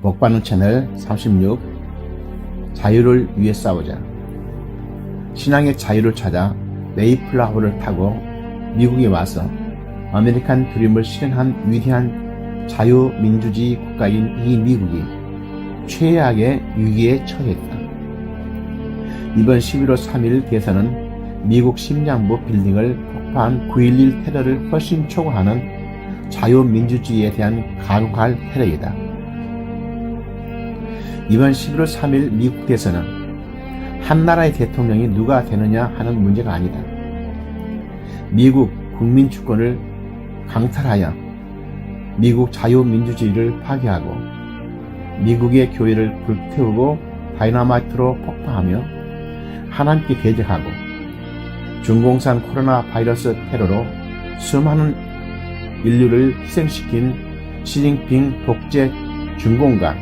복받는 채널 36 자유를 위해 싸우자. 신앙의 자유를 찾아 메이플라워를 타고 미국에 와서 아메리칸 드림을 실현한 위대한 자유민주주의 국가인 이 미국이 최악의 위기에 처했다. 이번 11월 3일 대선은 미국 심장부 빌딩을 폭파한 9.11 테러를 훨씬 초과하는 자유민주주의에 대한 가혹할 테러이다. 이번 11월 3일 미국 대선은 한 나라의 대통령이 누가 되느냐 하는 문제가 아니다. 미국 국민 주권을 강탈하여 미국 자유민주주의를 파괴하고 미국의 교회를 불태우고 다이너마이트로 폭파하며 하나님께 대적하고 중공산 코로나 바이러스 테러로 수많은 인류를 희생시킨 시진핑 독재 중공과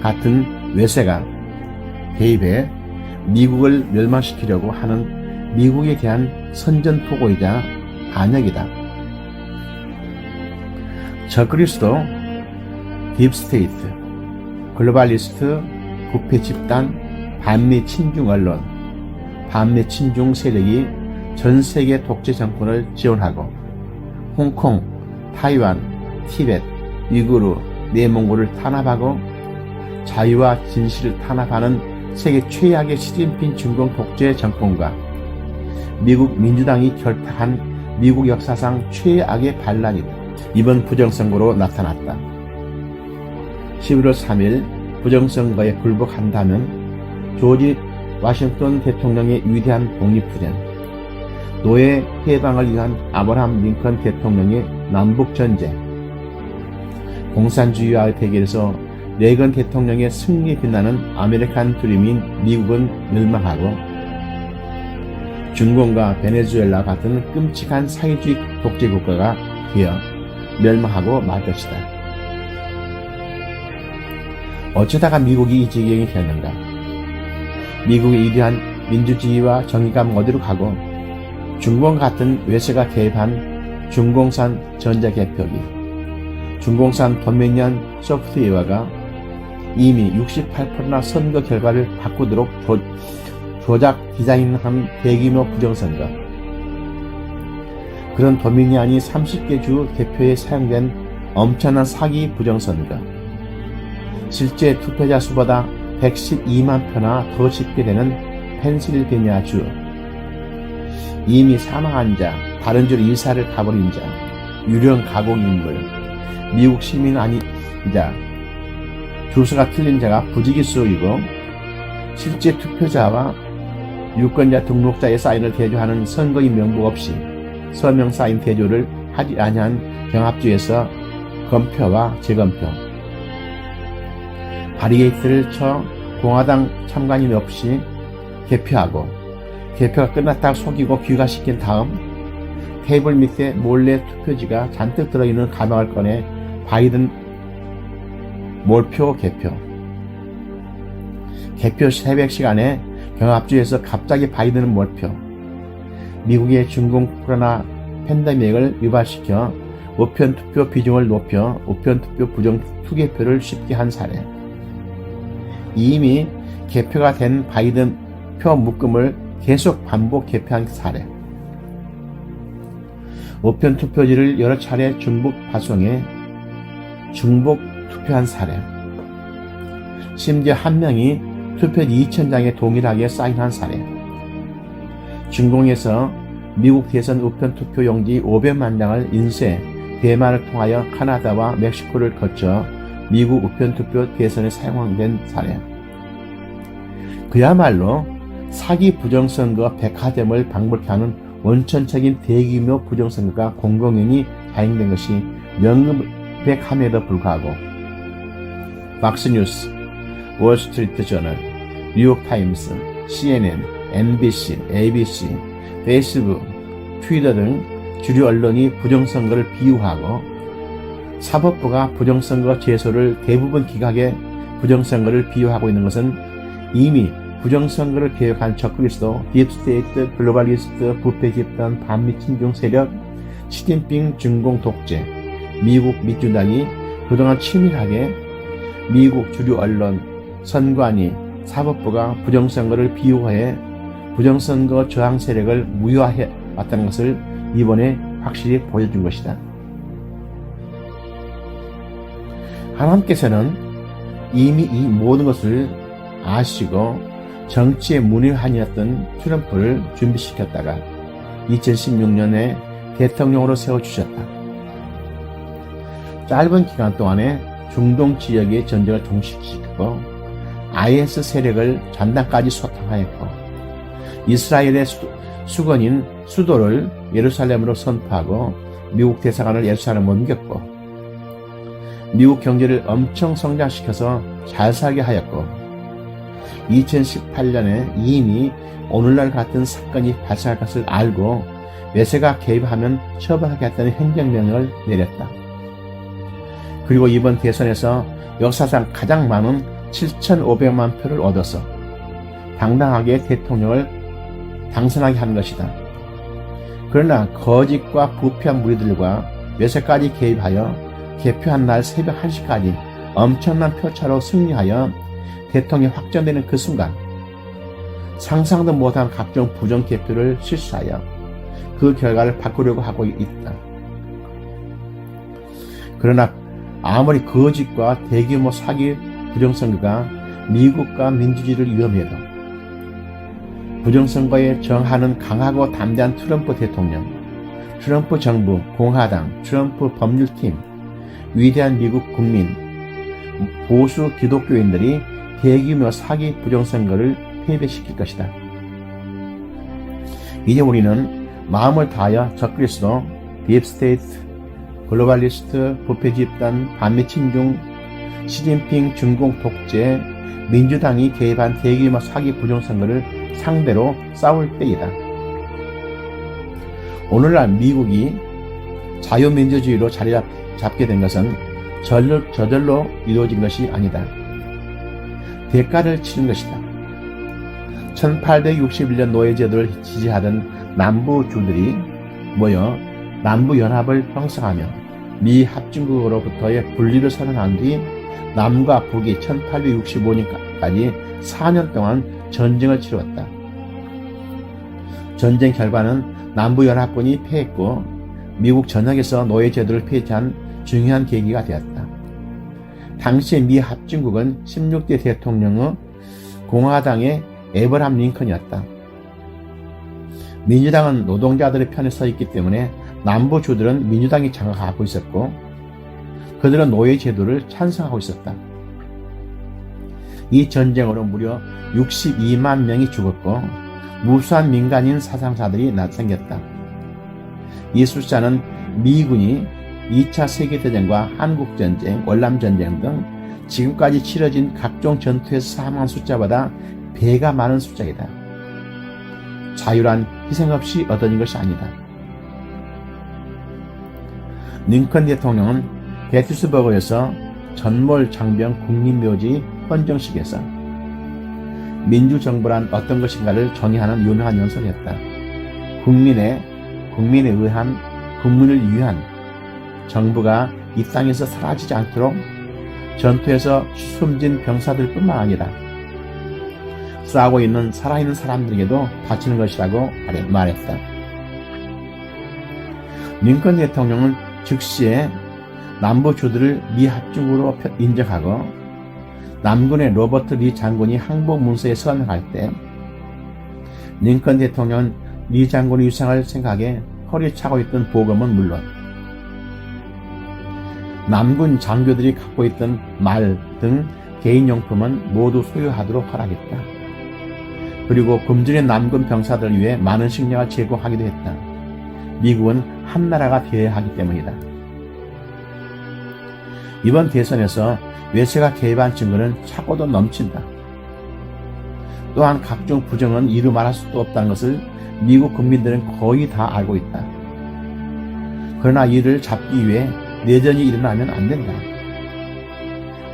같은 외세가 개입해 미국을 멸망시키려고 하는 미국에 대한 선전포고이자 반역이다. 적그리스도, 딥스테이트, 글로벌리스트, 부패 집단, 반미 친중 언론, 반미 친중 세력이 전 세계 독재 정권을 지원하고 홍콩, 타이완, 티벳, 위구르, 내몽골을 탄압하고 자유와 진실을 탄압하는 세계 최악의 시진핑 중공 독재 정권과 미국 민주당이 결탁한 미국 역사상 최악의 반란이다. 이번 부정선거로 나타났다. 11월 3일 부정선거에 굴복한다면 조지 워싱턴 대통령의 위대한 독립투쟁, 노예 해방을 위한 아브라함 링컨 대통령의 남북전쟁, 공산주의와의 대결에서 레건 대통령의 승리에 빛나는 아메리칸 드림인 미국은 멸망하고 중공과 베네수엘라 같은 끔찍한 사회주의 독재 국가가 되어 멸망하고 말 것이다. 어쩌다가 미국이 이 지경이 되었는가? 미국의 위대한 민주주의와 정의감 어디로 가고 중공 같은 외세가 개입한 중공산 전자개표기, 중공산 도미니언 소프트웨어가 이미 68%나 선거 결과를 바꾸도록 조작 디자인한 대규모 부정선거, 그런 도미니언이 30개 주 개표에 사용된 엄청난 사기 부정선거, 실제 투표자 수보다 112만 표나 더 집계되는 펜실베니아주, 이미 사망한 자, 다른 주로 일사를 가버린 자, 유령 가공인물, 미국 시민 아니자, 주소가 틀린 자가 부지기수이고 실제 투표자와 유권자 등록자의 사인을 대조하는 선거인 명부 없이 서명 사인 대조를 하지 아니한 경합주에서 검표와 재검표, 바리게이트를 쳐 공화당 참관인 없이 개표하고 개표가 끝났다고 속이고 귀가시킨 다음 테이블 밑에 몰래 투표지가 잔뜩 들어있는 가방을 꺼내 바이든 몰표 개표, 개표 새벽 시간에 경합주에서 갑자기 바이든 몰표, 미국의 중공 코로나 팬데믹을 유발시켜 우편투표 비중을 높여 우편투표 부정 투개표를 쉽게 한 사례, 이미 개표가 된 바이든 표 묶음을 계속 반복 개표한 사례, 우편투표지를 여러 차례 중복 발송해 중복 투표한 사례, 심지어 한 명이 투표지 2,000장에 동일하게 사인한 사례, 중공에서 미국 대선 우편투표 용지 500만 장을 인쇄, 대만을 통하여 카나다와 멕시코를 거쳐 미국 우편투표 대선에 사용된 사례, 그야말로 사기 부정선거 백화점을 방불케 하는 원천적인 대규모 부정선거가 공공연히 자행된 것이 명백함에도 불구하고 박스뉴스, 월스트리트 저널, 뉴욕타임스, CNN, NBC, ABC, 페이스북, 트위터 등 주류 언론이 부정선거를 비유하고 사법부가 부정선거 제소를 대부분 기각해 부정선거를 비유하고 있는 것은 이미 부정선거를 개혁한 적그리스도, 딥스테이트, 글로벌리스트, 부패 집단, 반미 친중 세력, 시진핑 중공 독재, 미국 민주당이 그동안 치밀하게 미국 주류 언론, 선관위, 사법부가 부정선거를 비호해 부정선거 저항 세력을 무효화해 왔다는 것을 이번에 확실히 보여준 것이다. 하나님께서는 이미 이 모든 것을 아시고 정치의 문외한이었던 트럼프를 준비시켰다가 2016년에 대통령으로 세워주셨다. 짧은 기간 동안에 중동 지역의 전쟁을 종식시키고 IS 세력을 전단까지 소탕하였고 이스라엘의 수건인 수도를 예루살렘으로 선포하고 미국 대사관을 예루살렘으로 옮겼고 미국 경제를 엄청 성장시켜서 잘 살게 하였고 2018년에 이미 오늘날 같은 사건이 발생할 것을 알고 외세가 개입하면 처벌하겠다는 행정명령을 내렸다. 그리고 이번 대선에서 역사상 가장 많은 7,500만 표를 얻어서 당당하게 대통령을 당선하게 하는 것이다. 그러나 거짓과 부패한 무리들과 외세까지 개입하여 개표한 날 새벽 1시까지 엄청난 표차로 승리하여 대통령이 확정되는 그 순간 상상도 못한 각종 부정 개표를 실시하여 그 결과를 바꾸려고 하고 있다. 그러나 아무리 거짓과 대규모 사기 부정선거가 미국과 민주주의를 위험해도 부정선거에 정하는 강하고 담대한 트럼프 대통령, 트럼프 정부, 공화당, 트럼프 법률팀, 위대한 미국 국민, 보수 기독교인들이 대규모 사기 부정선거를 패배시킬 것이다. 이제 우리는 마음을 다하여 적그리스도, 딥스테이트, 글로벌리스트, 부패 집단, 반미 친중, 시진핑 중공 독재, 민주당이 개입한 대규모 사기 부정선거를 상대로 싸울 때이다. 오늘날 미국이 자유민주주의로 자리 잡게 된 것은 저절로 이루어진 것이 아니다. 대가를 치른 것이다. 1861년 노예제도를 지지하던 남부주들이 모여 남부연합을 형성하며 미합중국으로부터의 분리를 선언한 뒤 남과 북이 1865년까지 4년 동안 전쟁을 치루었다. 전쟁 결과는 남부연합군이 패했고 미국 전역에서 노예제도를 폐지한 중요한 계기가 되었다. 당시 미합중국은 16대 대통령의 공화당의 에브라함 링컨이었다. 민주당은 노동자들의 편에 서 있기 때문에 남부주들은 민주당이 장악하고 있었고 그들은 노예제도를 찬성하고 있었다. 이 전쟁으로 무려 62만 명이 죽었고 무수한 민간인 사상자들이 생겼다. 이 숫자는 미군이 2차 세계대전과 한국전쟁, 월남전쟁 등 지금까지 치러진 각종 전투에서 사망한 숫자보다 배가 많은 숫자이다. 자유란 희생 없이 얻어진 것이 아니다. 링컨 대통령은 게티스버그에서 전몰 장병 국립묘지 헌정식에서 민주정부란 어떤 것인가를 정의하는 유명한 연설을 했다. 국민에 의한, 국민을 위한 정부가 이 땅에서 사라지지 않도록 전투에서 숨진 병사들뿐만 아니라 싸우고 있는 살아있는 사람들에게도 바치는 것이라고 말했다. 링컨 대통령은 즉시에 남부주들을 미합중국으로 인정하고 남군의 로버트 리 장군이 항복 문서에 서명할 때 링컨 대통령은 리 장군의 위상을 생각해 허리에 차고 있던 보검은 물론 남군 장교들이 갖고 있던 말 등 개인용품은 모두 소유하도록 허락했다. 그리고 굶주린 남군 병사들을 위해 많은 식량을 제공하기도 했다. 미국은 한 나라가 되어야 하기 때문이다. 이번 대선에서 외세가 개입한 증거는 차고도 넘친다. 또한 각종 부정은 이루 말할 수도 없다는 것을 미국 국민들은 거의 다 알고 있다. 그러나 이를 잡기 위해 내전이 일어나면 안 된다.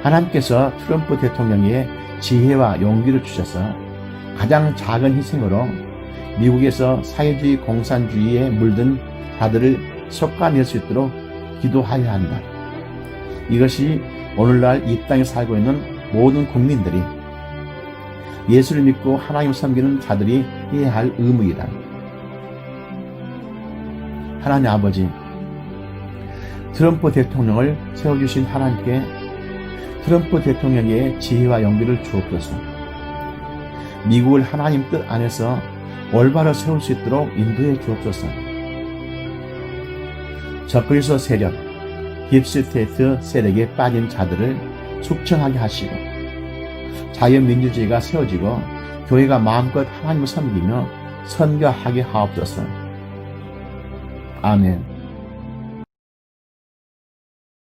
하나님께서 트럼프 대통령에게 지혜와 용기를 주셔서 가장 작은 희생으로 미국에서 사회주의 공산주의에 물든 자들을 솎아낼 수 있도록 기도하여야 한다. 이것이 오늘날 이 땅에 살고 있는 모든 국민들이 예수를 믿고 하나님을 섬기는 자들이 해야 할 의무이다. 하나님 아버지, 트럼프 대통령을 세워주신 하나님께 트럼프 대통령의 지혜와 용기를 주옵소서. 미국을 하나님 뜻 안에서 올바로 세울 수 있도록 인도해 주옵소서. 적그리스도 세력, 딥스테이트 세력에 빠진 자들을 숙청하게 하시고 자유민주주의가 세워지고 교회가 마음껏 하나님을 섬기며 선교하게 하옵소서. 아멘.